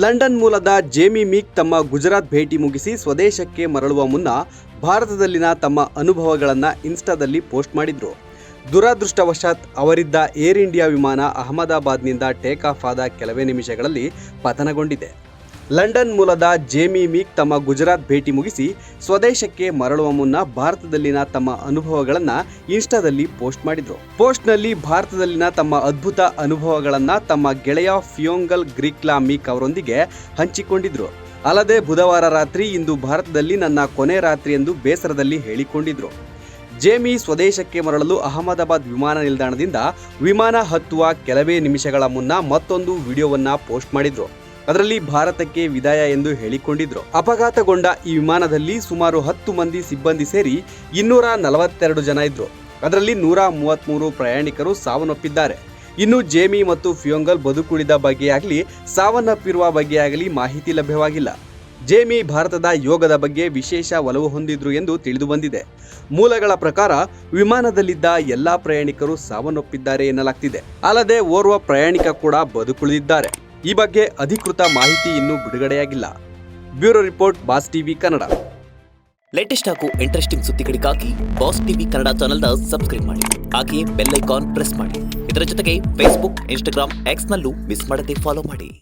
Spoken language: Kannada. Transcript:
ಲಂಡನ್ ಮೂಲದ ಜೇಮಿ ಮೀಕ್ ತಮ್ಮ ಗುಜರಾತ್ ಭೇಟಿ ಮುಗಿಸಿ ಸ್ವದೇಶಕ್ಕೆ ಮರಳುವ ಮುನ್ನ ಭಾರತದಲ್ಲಿನ ತಮ್ಮ ಅನುಭವಗಳನ್ನು ಇನ್ಸ್ಟಾದಲ್ಲಿ ಪೋಸ್ಟ್ ಮಾಡಿದ್ರು. ದುರದೃಷ್ಟವಶಾತ್ ಅವರಿದ್ದ ಏರ್ ಇಂಡಿಯಾ ವಿಮಾನ ಅಹಮದಾಬಾದ್ನಿಂದ ಟೇಕ್ ಆಫ್ ಆದ ಕೆಲವೇ ನಿಮಿಷಗಳಲ್ಲಿ ಪತನಗೊಂಡಿದೆ. ಲಂಡನ್ ಮೂಲದ ಜೇಮಿ ಮೀಕ್ ತಮ್ಮ ಗುಜರಾತ್ ಭೇಟಿ ಮುಗಿಸಿ ಸ್ವದೇಶಕ್ಕೆ ಮರಳುವ ಮುನ್ನ ಭಾರತದಲ್ಲಿನ ತಮ್ಮ ಅನುಭವಗಳನ್ನು ಇನ್ಸ್ಟಾದಲ್ಲಿ ಪೋಸ್ಟ್ ಮಾಡಿದ್ರು. ಪೋಸ್ಟ್ನಲ್ಲಿ ಭಾರತದಲ್ಲಿನ ತಮ್ಮ ಅದ್ಭುತ ಅನುಭವಗಳನ್ನು ತಮ್ಮ ಗೆಳೆಯ ಫಿಯೋಂಗಲ್ ಗ್ರಿಕ್ಲಾ ಮೀಕ್ ಅವರೊಂದಿಗೆ ಹಂಚಿಕೊಂಡಿದ್ರು. ಅಲ್ಲದೆ ಬುಧವಾರ ರಾತ್ರಿ ಇಂದು ಭಾರತದಲ್ಲಿ ನನ್ನ ಕೊನೆ ರಾತ್ರಿ ಎಂದು ಬೇಸರದಲ್ಲಿ ಹೇಳಿಕೊಂಡಿದ್ರು. ಜೇಮಿ ಸ್ವದೇಶಕ್ಕೆ ಮರಳಲು ಅಹಮದಾಬಾದ್ ವಿಮಾನ ನಿಲ್ದಾಣದಿಂದ ವಿಮಾನ ಹತ್ತುವ ಕೆಲವೇ ನಿಮಿಷಗಳ ಮುನ್ನ ಮತ್ತೊಂದು ವಿಡಿಯೋವನ್ನ ಪೋಸ್ಟ್ ಮಾಡಿದ್ರು. ಅದರಲ್ಲಿ ಭಾರತಕ್ಕೆ ವಿದಾಯ ಎಂದು ಹೇಳಿಕೊಂಡಿದ್ರು. ಅಪಘಾತಗೊಂಡ ಈ ವಿಮಾನದಲ್ಲಿ ಸುಮಾರು 10 ಮಂದಿ ಸಿಬ್ಬಂದಿ ಸೇರಿ 242 ಜನ ಇದ್ರು. ಅದರಲ್ಲಿ 133 ಪ್ರಯಾಣಿಕರು ಸಾವನ್ನಪ್ಪಿದ್ದಾರೆ. ಇನ್ನು ಜೇಮಿ ಮತ್ತು ಫಿಯೋಂಗಲ್ ಬದುಕುಳಿದ ಬಗ್ಗೆಯಾಗಲಿ ಸಾವನ್ನಪ್ಪಿರುವ ಬಗ್ಗೆಯಾಗಲಿ ಮಾಹಿತಿ ಲಭ್ಯವಾಗಿಲ್ಲ. ಜೇಮಿ ಭಾರತದ ಯೋಗದ ಬಗ್ಗೆ ವಿಶೇಷ ಒಲವು ಹೊಂದಿದ್ರು ಎಂದು ತಿಳಿದು ಬಂದಿದೆ. ಮೂಲಗಳ ಪ್ರಕಾರ ವಿಮಾನದಲ್ಲಿದ್ದ ಎಲ್ಲಾ ಪ್ರಯಾಣಿಕರು ಸಾವನ್ನಪ್ಪಿದ್ದಾರೆ ಎನ್ನಲಾಗ್ತಿದೆ. ಅಲ್ಲದೆ ಓರ್ವ ಪ್ರಯಾಣಿಕ ಕೂಡ ಬದುಕುಳಿದಿದ್ದಾರೆ. ಈ ಬಗ್ಗೆ ಅಧಿಕೃತ ಮಾಹಿತಿ ಇನ್ನೂ ಬಿಡುಗಡೆಯಾಗಿಲ್ಲ. Bureau report, Boss TV Kannada. Latest ಹಾಗೂ ಇಂಟ್ರೆಸ್ಟಿಂಗ್ ಸುದ್ದಿಗಳಿಗಾಗಿ ಬಾಸ್ ಟಿವಿ ಕನ್ನಡ ಚಾನೆಲ್ನ ಸಬ್ಸ್ಕ್ರೈಬ್ ಮಾಡಿ. ಹಾಗೆಯೇ ಬೆಲ್ ಐಕಾನ್ ಪ್ರೆಸ್ ಮಾಡಿ. ಇದರ ಜೊತೆಗೆ ಫೇಸ್ಬುಕ್, ಇನ್ಸ್ಟಾಗ್ರಾಮ್, ಎಕ್ಸ್ನಲ್ಲೂ ಮಿಸ್ ಮಾಡದೆ ಫಾಲೋ ಮಾಡಿ.